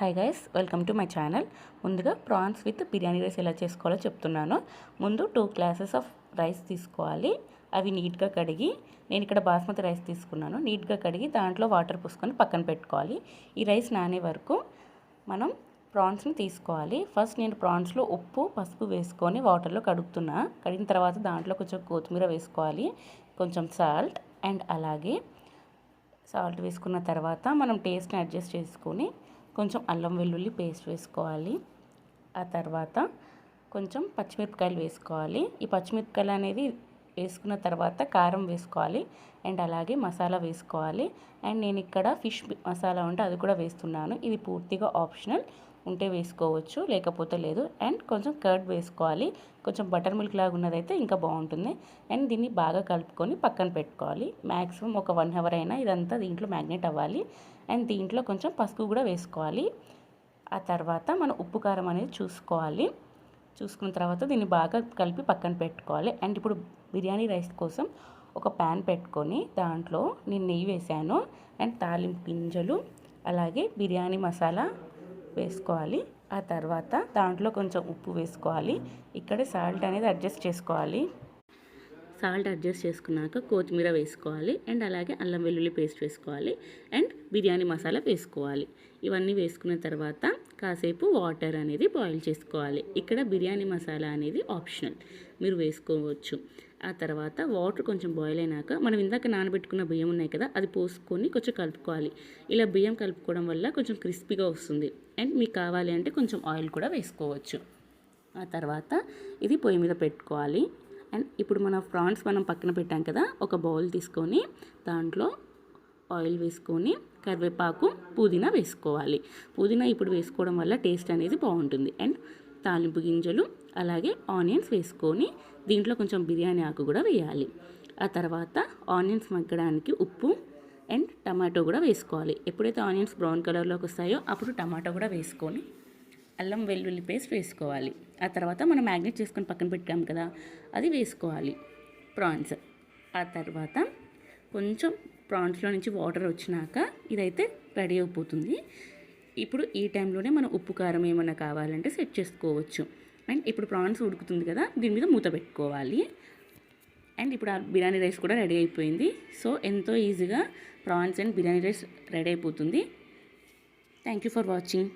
Hi guys, welcome to my channel. ముందుగా prawns with biryani rice ఎలా చేసుకోవాలో చెప్తున్నాను. ముందు 2 గ్లాసెస్ ఆఫ్ రైస్ తీసుకోవాలి. అవి నీట్గా కడిగి, నేను ఇక్కడ బాస్మతి రైస్ తీసుకున్నాను. నీట్గా కడిగి దాంట్లో వాటర్ పోసుకొని పక్కన పెట్టుకోవాలి. ఈ రైస్ నానే వరకు మనం ప్రాన్స్ని తీసుకోవాలి. ఫస్ట్ నేను ప్రాన్స్లో ఉప్పు పసుపు వేసుకొని వాటర్లో కడుగుతున్నా. కడిగిన తర్వాత దాంట్లో కొంచెం కొత్తిమీర వేసుకోవాలి, కొంచెం సాల్ట్, అండ్ అలాగే సాల్ట్ వేసుకున్న తర్వాత మనం టేస్ట్ని అడ్జస్ట్ చేసుకొని కొంచెం అల్లం వెల్లుల్లి పేస్ట్ వేసుకోవాలి. ఆ తర్వాత కొంచెం పచ్చిమిరపకాయలు వేసుకోవాలి. ఈ పచ్చిమిరపకాయలు అనేది వేసుకున్న తర్వాత కారం వేసుకోవాలి, అండ్ అలాగే మసాలా వేసుకోవాలి. అండ్ నేను ఇక్కడ ఫిష్ మసాలా ఉంటే అది కూడా వేస్తున్నాను. ఇది పూర్తిగా ఆప్షనల్, ఉంటే వేసుకోవచ్చు లేకపోతే లేదు. అండ్ కొంచెం కర్డ్ వేసుకోవాలి. కొంచెం బటర్ మిల్క్ లాగా ఉన్నదైతే ఇంకా బాగుంటుంది. అండ్ దీన్ని బాగా కలుపుకొని పక్కన పెట్టుకోవాలి. మ్యాక్సిమం ఒక 1 అవర్ అయినా ఇదంతా దీంట్లో మ్యాగ్నేట్ అవ్వాలి. అండ్ దీంట్లో కొంచెం పసుపు కూడా వేసుకోవాలి. ఆ తర్వాత మనం ఉప్పు కారం అనేది చూసుకున్న తర్వాత దీన్ని బాగా కలిపి పక్కన పెట్టుకోవాలి. అండ్ ఇప్పుడు బిర్యానీ రైస్ కోసం ఒక ప్యాన్ పెట్టుకొని దాంట్లో నేను నెయ్యి వేసాను, అండ్ తాలింపు గింజలు అలాగే బిర్యానీ మసాలా వేసుకోవాలి. ఆ తర్వాత దాంట్లో కొంచెం ఉప్పు వేసుకోవాలి. ఇక్కడే సాల్ట్ అనేది అడ్జస్ట్ చేసుకోవాలి. సాల్ట్ అడ్జస్ట్ చేసుకున్నాక కొత్తిమీర వేసుకోవాలి, అండ్ అలాగే అల్లం వెల్లుల్లి పేస్ట్ వేసుకోవాలి, అండ్ బిర్యానీ మసాలా వేసుకోవాలి. ఇవన్నీ వేసుకున్న తర్వాత కాసేపు వాటర్ అనేది బాయిల్ చేసుకోవాలి. ఇక్కడ బిర్యానీ మసాలా అనేది ఆప్షనల్, మీరు వేసుకోవచ్చు. ఆ తర్వాత వాటర్ కొంచెం బాయిల్ అయినాక మనం ఇందాక నానబెట్టుకున్న బియ్యం ఉన్నాయి కదా, అది పోసుకొని కొంచెం కలుపుకోవాలి. ఇలా బియ్యం కలుపుకోవడం వల్ల కొంచెం క్రిస్పీగా వస్తుంది. అండ్ మీకు కావాలి అంటే కొంచెం ఆయిల్ కూడా వేసుకోవచ్చు. ఆ తర్వాత ఇది పొయ్యి మీద పెట్టుకోవాలి. అండ్ ఇప్పుడు మన ప్రాన్స్ మనం పక్కన పెట్టాం కదా, ఒక బౌల్ తీసుకొని దాంట్లో ఆయిల్ వేసుకొని కరివేపాకు పుదీనా వేసుకోవాలి. పుదీనా ఇప్పుడు వేసుకోవడం వల్ల టేస్ట్ అనేది బాగుంటుంది. అండ్ తాలింపు గింజలు అలాగే ఆనియన్స్ వేసుకొని దీంట్లో కొంచెం బిర్యానీ ఆకు కూడా వేయాలి. ఆ తర్వాత ఆనియన్స్ మగ్గడానికి ఉప్పు అండ్ టమాటో కూడా వేసుకోవాలి. ఎప్పుడైతే ఆనియన్స్ బ్రౌన్ కలర్లోకి వస్తాయో అప్పుడు టమాటో కూడా వేసుకొని అల్లం వెల్లుల్లి పేస్ట్ వేసుకోవాలి. ఆ తర్వాత మనం మ్యాగ్నేట్ చేసుకొని పక్కన పెట్టాం కదా, అది వేసుకోవాలి ప్రాన్స్. ఆ తర్వాత కొంచెం ప్రాన్స్లో నుంచి వాటర్ వచ్చినాక ఇదైతే రెడీ అయిపోతుంది. ఇప్పుడు ఈ టైంలోనే మనం ఉప్పు కారం ఏమైనా కావాలంటే సెట్ చేసుకోవచ్చు. అండ్ ఇప్పుడు ప్రాన్స్ ఉడుకుతుంది కదా, దీని మీద మూత పెట్టుకోవాలి. అండ్ ఇప్పుడు ఆ బిర్యానీ రైస్ కూడా రెడీ అయిపోయింది. సో ఎంతో ఈజీగా prawns and biryani rice ready అయిపోతుంది. Thank you for watching.